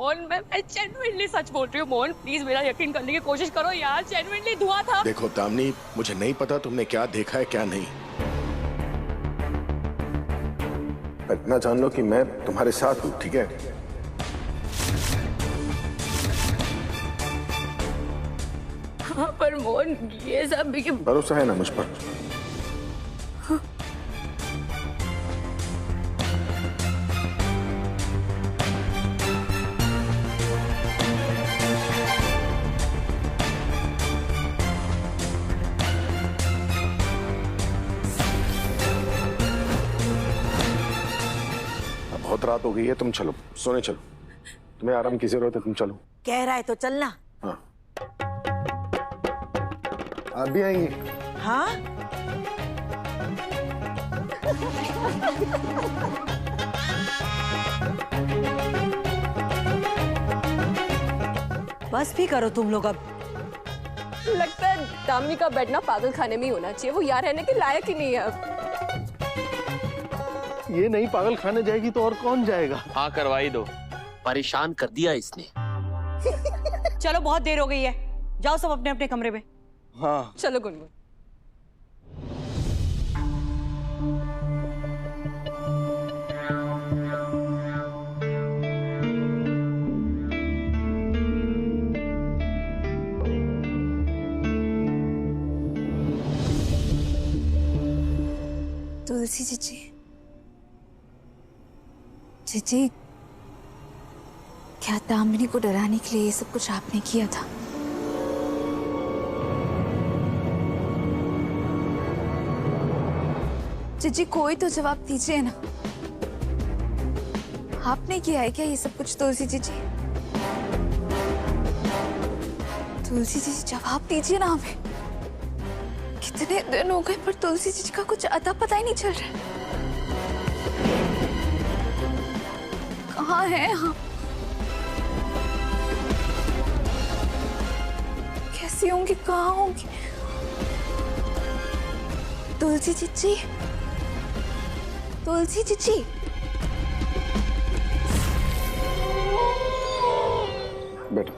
मोहन, मैं जेन्युइनली सच बोल रही हूँ। मोहन प्लीज मेरा यकीन करने की कोशिश करो यार, जेन्युइनली धुआं था। देखो दामिनी, मुझे नहीं पता तुमने क्या देखा है क्या नहीं, इतना जान लो कि मैं तुम्हारे साथ हूं, ठीक है? हाँ पर मोहन ये सब भरोसा है ना मुझ पर? बहुत रात हो गई है, तुम चलो, सोने चलो। तुम्हें आराम की जरूरत है, तुम चलो। कह रहा है तो चलना। हाँ, आप भी आएंगे? हाँ बस भी करो तुम लोग अब। लगता है दामिनी का बेड ना पागल खाने में ही होना चाहिए, वो यहाँ रहने के लायक ही नहीं है अब। ये नहीं पागल खाने जाएगी तो और कौन जाएगा? हाँ करवाई दो, परेशान कर दिया इसने। चलो बहुत देर हो गई है, जाओ सब अपने अपने कमरे में। हाँ चलो गुनगुन। तुलसी जीजी, क्या दामिनी को डराने के लिए ये सब कुछ आपने किया था? जीजी कोई तो जवाब दीजिए ना, आपने किया है क्या ये सब कुछ? तुलसी जीजी, तुलसी जीजी जवाब दीजिए ना हमें। कितने दिन हो गए पर तुलसी जीजी का कुछ अता पता ही नहीं चल रहा। कहाँ हैं हम? कैसी होंगी, कहाँ होंगी? तुलसी जीजी, तुलसी जीजी। बेटा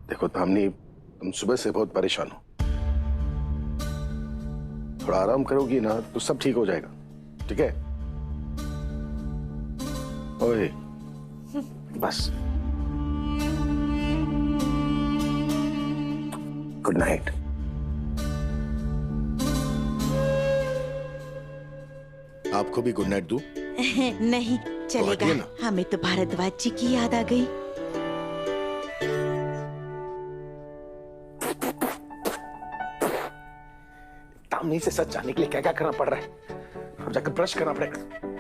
देखो दामिनी, तुम सुबह से बहुत परेशान हो, थोड़ा आराम करोगी ना तो सब ठीक हो जाएगा, ठीक है? ओए बस, गुड नाइट। आपको भी गुड नाइट दूं? नहीं चलेगा, हटिए ना। हमें तो भारद्वाज जी की याद आ गई। दामिनी से सच जानने के लिए क्या क्या करना पड़ रहा है, अब जाकर ब्रश करना पड़ेगा।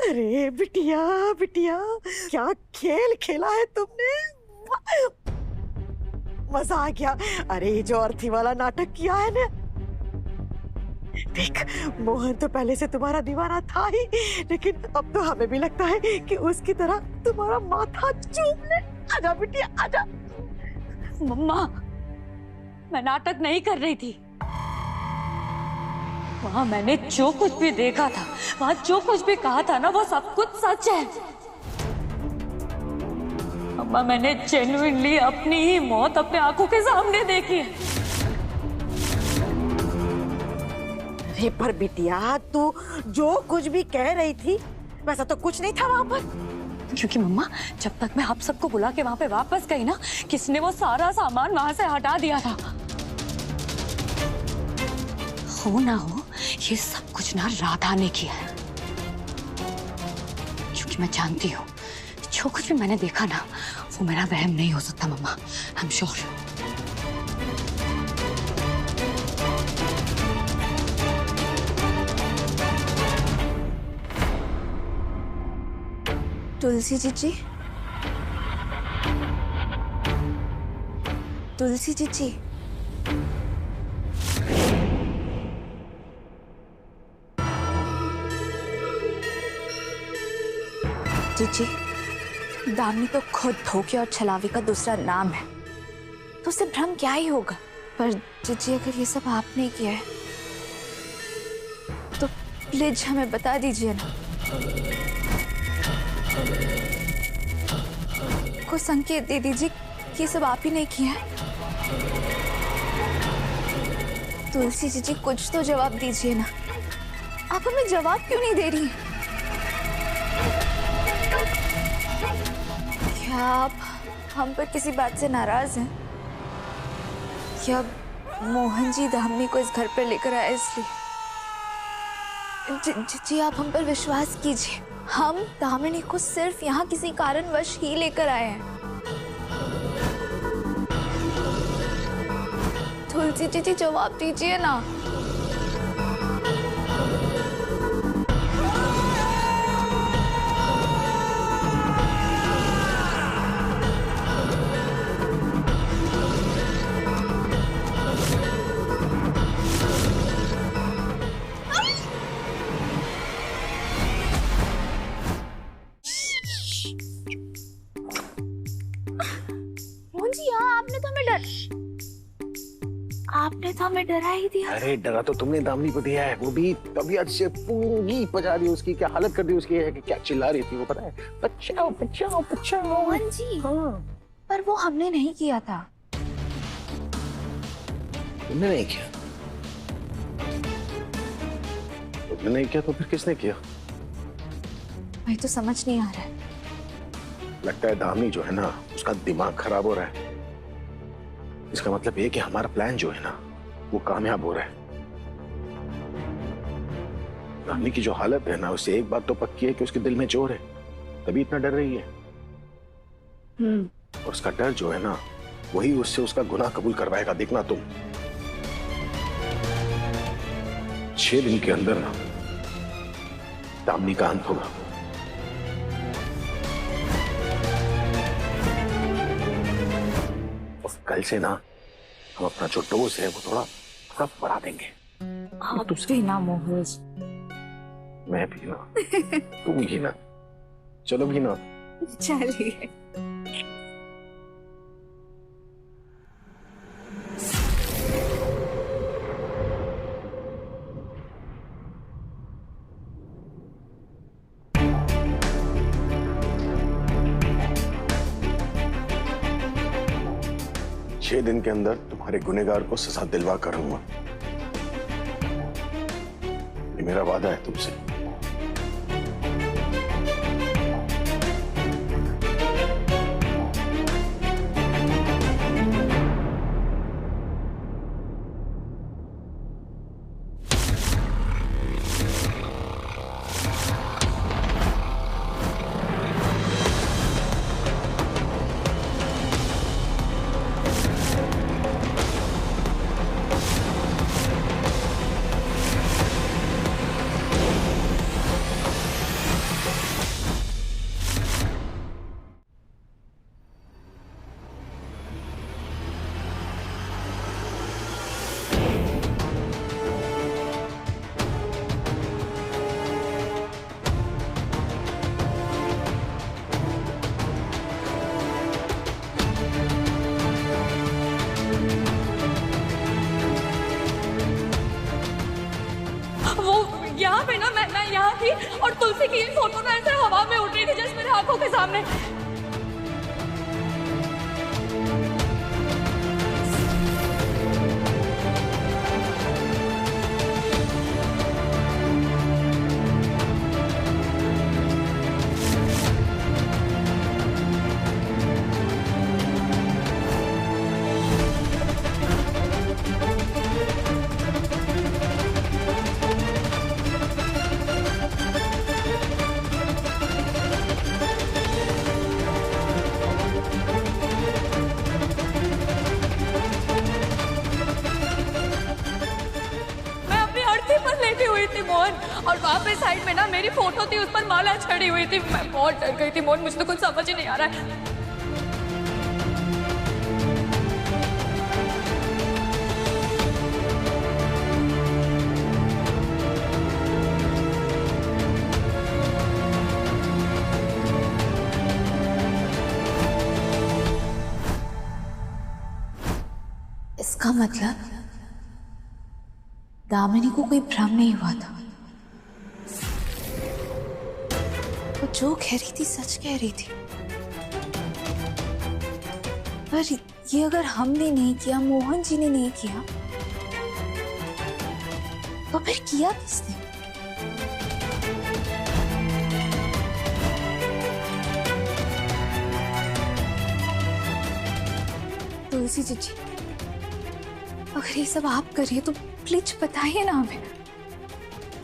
अरे बिटिया बिटिया, क्या खेल खेला है तुमने, मजा आ गया। अरे ये जो अर्थी वाला नाटक किया है ना, देख मोहन तो पहले से तुम्हारा दीवाना था ही, लेकिन अब तो हमें भी लगता है कि उसकी तरह तुम्हारा माथा चूम ले। आजा बिटिया आजा। मम्मा मैं नाटक नहीं कर रही थी, वहां मैंने जो कुछ भी देखा था, वहां जो कुछ भी कहा था ना, वो सब कुछ सच है। अम्मा मैंने जेन्युइनली अपनी ही मौत अपने आंखों के सामने देखी है। अरे पर बिटिया तू जो कुछ भी कह रही थी वैसा तो कुछ नहीं था वहां पर। क्योंकि मम्मा जब तक मैं आप सबको बुला के वहां पे वापस गई ना, किसने वो सारा सामान वहां से हटा दिया था। हो ना हो ये सब कुछ ना राधा ने किया है, क्योंकि मैं जानती हूँ जो कुछ भी मैंने देखा ना वो मेरा वहम नहीं हो सकता मम्मा, आई एम श्योर। तुलसी जीजी, तुलसी जीजी, जीजी दामिनी तो खुद धोखे और छलावे का दूसरा नाम है, तो उससे भ्रम क्या ही होगा। पर जीजी अगर ये सब आपने किया है तो प्लीज हमें बता दीजिए ना, को संकेत दे दीजिए कि ये सब आप ही ने किया है। तुलसी जी कुछ तो जवाब दीजिए ना, आप हमें जवाब क्यों नहीं दे रही हैं? क्या आप हम पर किसी बात से नाराज हैं? क्या मोहन जी दामिनी को इस घर पर लेकर आए इसलिए? जी आप हम पर विश्वास कीजिए, हम दामिनी को सिर्फ यहाँ किसी कारणवश ही लेकर आए हैं। तुलसी जी जवाब दीजिए ना। आपने तो हमें डरा ही दिया। अरे डरा तो तुमने दामिनी को दिया है, वो भी तबीयत से पूरी बजा दी उसकी, क्या हालत कर दी उसकी है कि क्या चिल्ला रही थी वो पता है? बचाओ बचाओ बचाओ। मोहन जी हाँ पर वो हमने नहीं किया था। तुमने नहीं किया? तुमने नहीं किया तो फिर किसने किया? मुझे तो समझ नहीं आ रहा है। लगता है दामिनी जो है ना उसका दिमाग खराब हो रहा है। इसका मतलब ये कि हमारा प्लान जो है ना वो कामयाब हो रहा है। दामिनी की जो हालत है ना उससे एक बात तो पक्की है कि उसके दिल में चोर है, तभी इतना डर रही है। और उसका डर जो है ना वही उससे उसका गुनाह कबूल करवाएगा, देखना तुम। 6 दिन के अंदर ना दामिनी का अंत होगा। कल से ना हम अपना जो डोज है वो थोड़ा बढ़ा देंगे। आप भी ना मोहन। मैं भी ना तुम भी ना, चलो भी ना। चलिए। छह दिन के अंदर तुम्हारे गुनहगार को सजा दिलवा करूंगा, ये मेरा वादा है तुमसे। यहाँ पे ना मैं यहाँ थी और तुलसी की फोटो ना ऐसे हवा में उड़ रही थी जैसे मेरे आंखों के सामने। और वहाँ पे साइड में ना मेरी फोटो थी, उस पर माला चढ़ी हुई थी। मैं बहुत डर गई थी मोहन, मुझे तो कुछ समझ ही नहीं आ रहा है। इसका मतलब दामिनी को कोई भ्रम नहीं हुआ था। वो जो कह रही थी सच कह रही थी। पर ये अगर हमने नहीं किया, मोहन जी ने नहीं किया, तो फिर किया किसने? तुलसी जी, अगर ये सब आप कर रही है तो प्लीज बताइए ना हमें।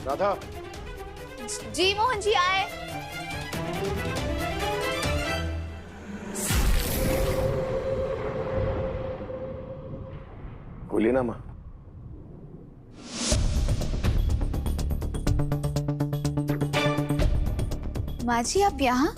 राधा, जी मोहन जी आए। बोलिए ना माँ। माँ जी आप यहाँ?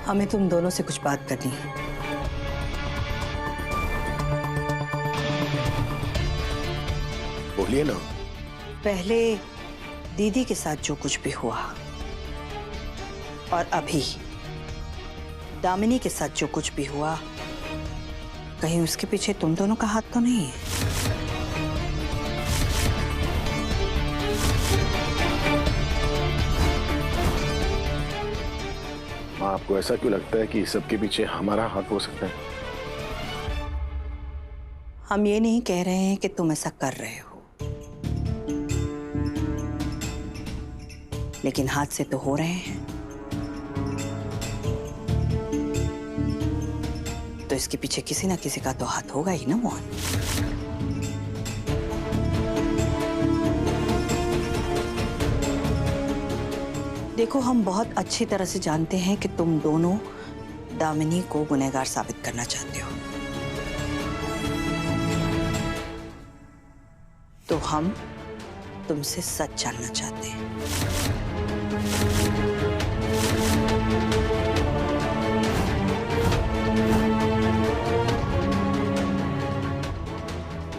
हमें तुम दोनों से कुछ बात करनी है। बोलिए ना। पहले दीदी के साथ जो कुछ भी हुआ और अभी दामिनी के साथ जो कुछ भी हुआ, कहीं उसके पीछे तुम दोनों का हाथ तो नहीं है? माँ, आपको ऐसा क्यों लगता है कि सबके पीछे हमारा हाथ हो सकता है? हम ये नहीं कह रहे हैं कि तुम ऐसा कर रहे हो, लेकिन हाथ से तो हो रहे हैं। तो इसके पीछे किसी ना किसी का तो हाथ होगा ही ना मोहन। देखो, हम बहुत अच्छी तरह से जानते हैं कि तुम दोनों दामिनी को गुनहगार साबित करना चाहते हो। तो हम तुमसे सच जानना चाहते हैं।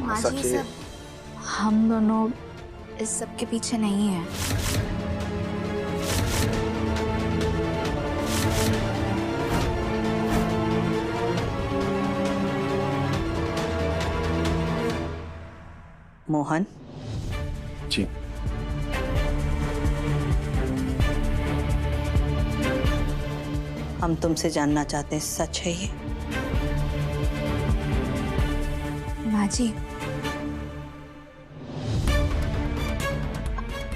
माँ सच जी, है। सब हम दोनों इस सब के पीछे नहीं है। मोहन, जी। हम तुमसे जानना चाहते हैं, सच है ये? माँ जी,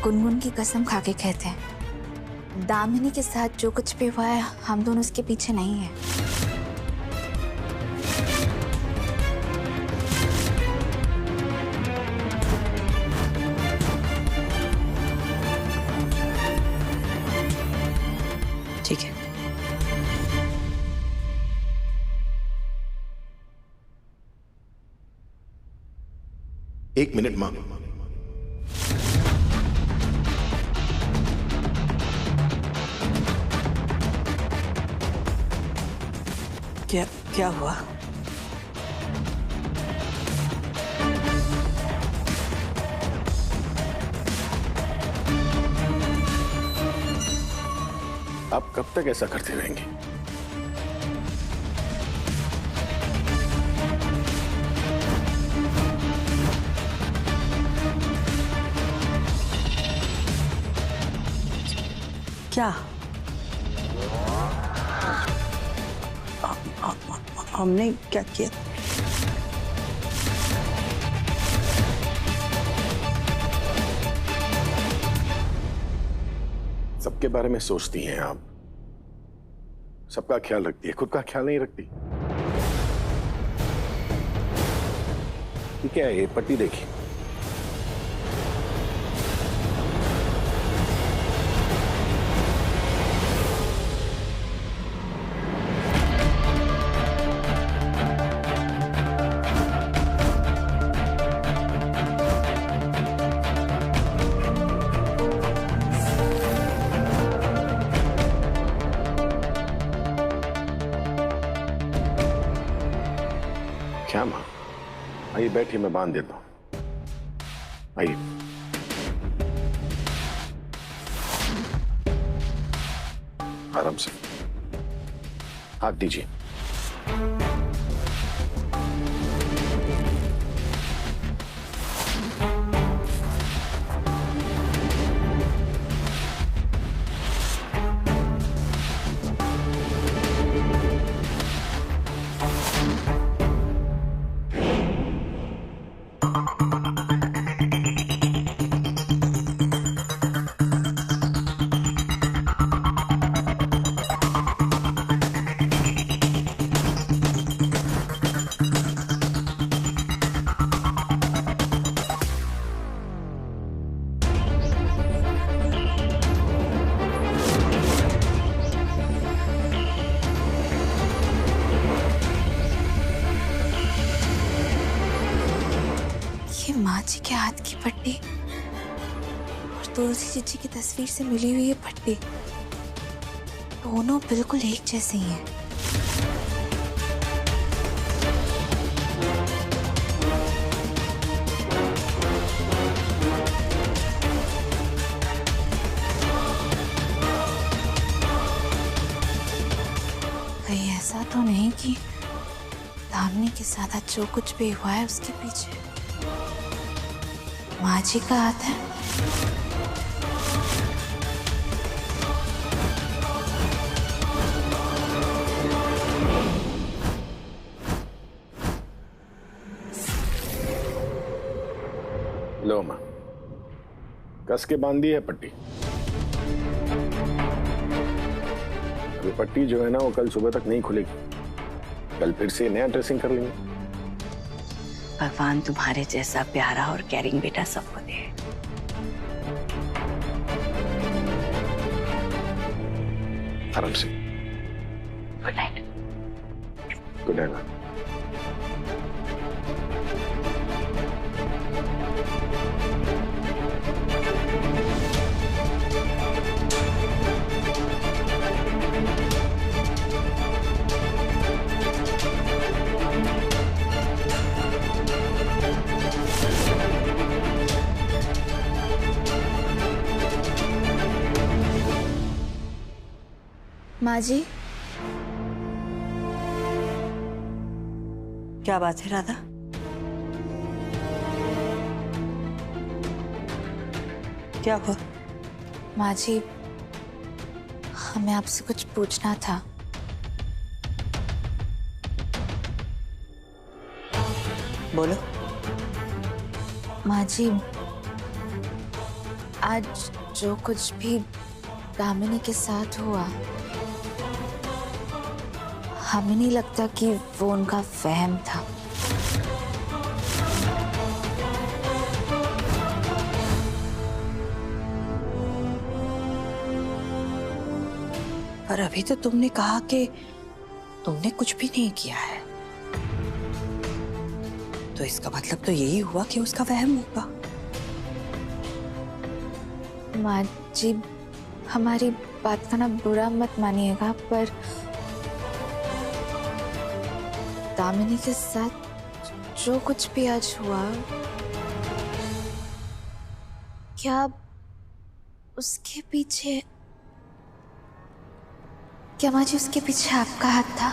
गुनगुन की कसम खा के कहते हैं, दामिनी के साथ जो कुछ भी हुआ है, हम दोनों उसके पीछे नहीं है। ठीक है। एक मिनट माँ। क्या क्या हुआ? आप कब तक ऐसा करते रहेंगे? क्या? हमने क्या किया? सबके बारे में सोचती हैं आप, सबका ख्याल रखती है, खुद का ख्याल नहीं रखती। क्या है ये? पट्टी देखिए। क्या माँ? आइए बैठिए, मैं बांध देता हूं। आइए। आराम से हाथ दीजिए। जी के हाथ की पट्टी और तुलसी जीजी की तस्वीर से मिली हुई ये पट्टी दोनों बिल्कुल एक जैसे ही हैं। कहीं ऐसा तो नहीं कि दामिनी के साथ आज जो कुछ भी हुआ है उसके पीछे माँ जी का हाथ है? लो माँ, कस के बांध दी है पट्टी। अभी पट्टी जो है ना वो कल सुबह तक नहीं खुलेगी। कल फिर से नया ड्रेसिंग कर लेंगे। भगवान तुम्हारे जैसा प्यारा और कैरिंग बेटा सबको दे। आराम से। Good night. Good night. माँ जी, क्या बात है राधा? क्या हुआ? माँ जी, हमें आपसे कुछ पूछना था। बोलो। माँ जी, आज जो कुछ भी दामिनी के साथ हुआ, हमें नहीं लगता कि वो उनका वहम था। पर अभी तो तुमने कहा कि तुमने कुछ भी नहीं किया है, तो इसका मतलब तो यही हुआ कि उसका वहम होगा। माँ जी, हमारी बात का ना बुरा मत मानिएगा, पर दामिनी के साथ जो कुछ भी आज हुआ, क्या उसके पीछे, क्या माँ जी उसके पीछे आपका हाथ था?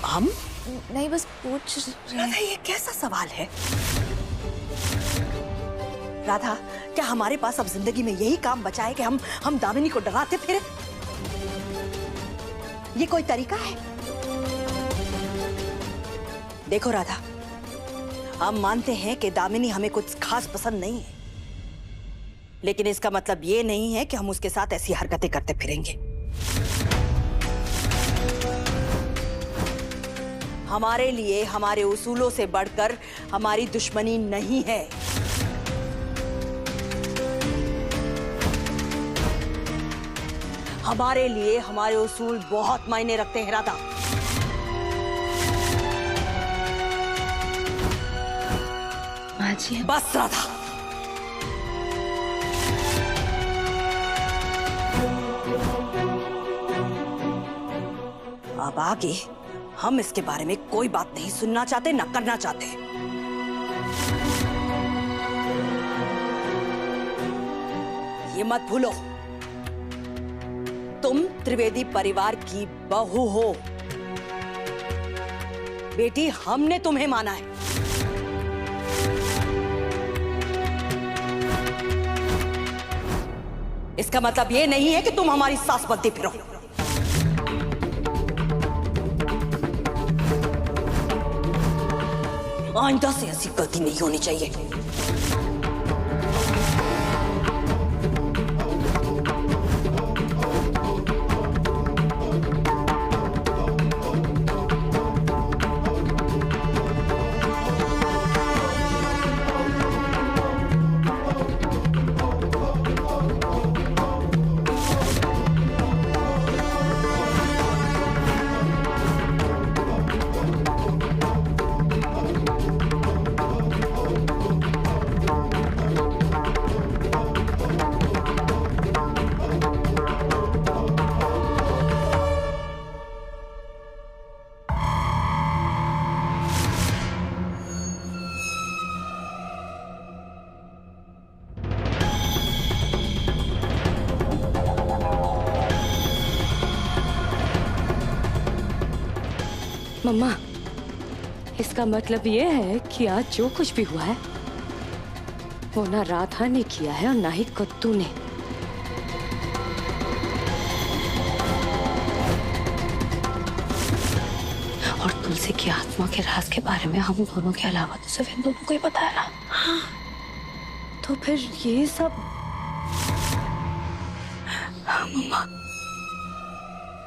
हम? नहीं, बस पूछ रहे राधा, ये कैसा सवाल है? राधा, क्या हमारे पास अब जिंदगी में यही काम बचा है कि हम दामिनी को डराते फिरे? ये कोई तरीका है? देखो राधा, हम मानते हैं कि दामिनी हमें कुछ खास पसंद नहीं है, लेकिन इसका मतलब ये नहीं है कि हम उसके साथ ऐसी हरकतें करते फिरेंगे। हमारे लिए हमारे उसूलों से बढ़कर हमारी दुश्मनी नहीं है। हमारे लिए हमारे उसूल बहुत मायने रखते हैं राधा। माँ जी, बस राधा, अब आगे हम इसके बारे में कोई बात नहीं सुनना चाहते, ना करना चाहते। ये मत भूलो, तुम त्रिवेदी परिवार की बहू हो। बेटी, हमने तुम्हें माना है। इसका मतलब ये नहीं है कि तुम हमारी सास बनती फिरो। आइंदा से ऐसी गलती नहीं होनी चाहिए। मम्मा, इसका मतलब ये है कि आज जो कुछ भी हुआ है वो ना राधा ने किया है और ना ही कद्दू ने। और तुलसी की आत्मा के राज के बारे में हम दोनों के अलावा तो सिर्फ इन दोनों को ही पता है ना। हाँ। तो फिर ये सब मम्मा,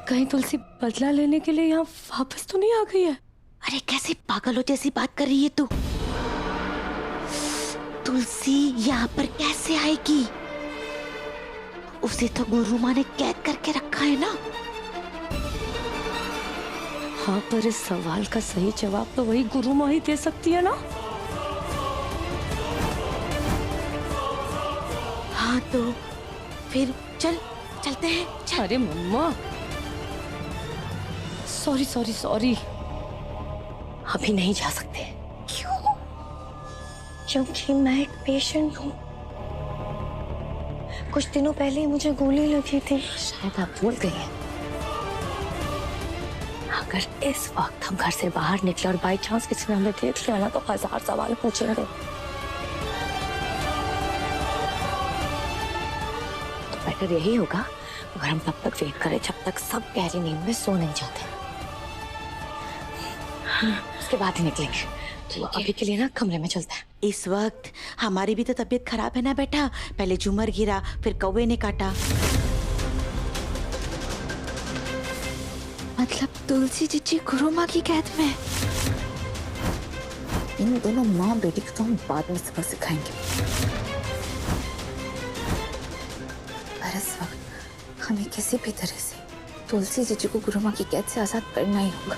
कहीं तुलसी बदला लेने के लिए यहाँ वापस तो नहीं आ गई है? अरे कैसी पागलों जैसी बात कर रही है तू? तुलसी यहाँ पर कैसे आएगी? उसे तो गुरु माँ ने कैद करके रखा है ना। हाँ, पर इस सवाल का सही जवाब तो वही गुरु माँ ही दे सकती है ना। हाँ तो फिर चलते हैं। चल। अरे मम्मा, सॉरी सॉरी सॉरी, अभी नहीं जा सकते। क्यों? क्योंकि मैं एक पेशेंट हूँ। कुछ दिनों पहले ही मुझे गोली लगी थी। शायद आप भूल गई हैं। अगर इस वक्त हम घर से बाहर निकले और बाई चांस किसी ने हमें देख लिया ना तो 1000 सवाल पूछेंगे। तो बेटर यही होगा अगर हम तब तक वेट करें जब तक सब गहरी नींद में सो नहीं जाते। उसके बाद ही निकलेंगे। तो अभी के लिए ना कमरे में चलते हैं। इस वक्त हमारी भी तो तबीयत खराब है ना बेटा। पहले झूमर गिरा, फिर कौवे ने काटा। मतलब तुलसी जीजी गुरु माँ की कैद में। इन दोनों माँ बेटी को तो हम बाद में सबक सिखाएंगे। पर इस वक्त हमें किसी भी तरह से तुलसी जीजी को गुरु माँ की कैद से आजाद करना ही होगा।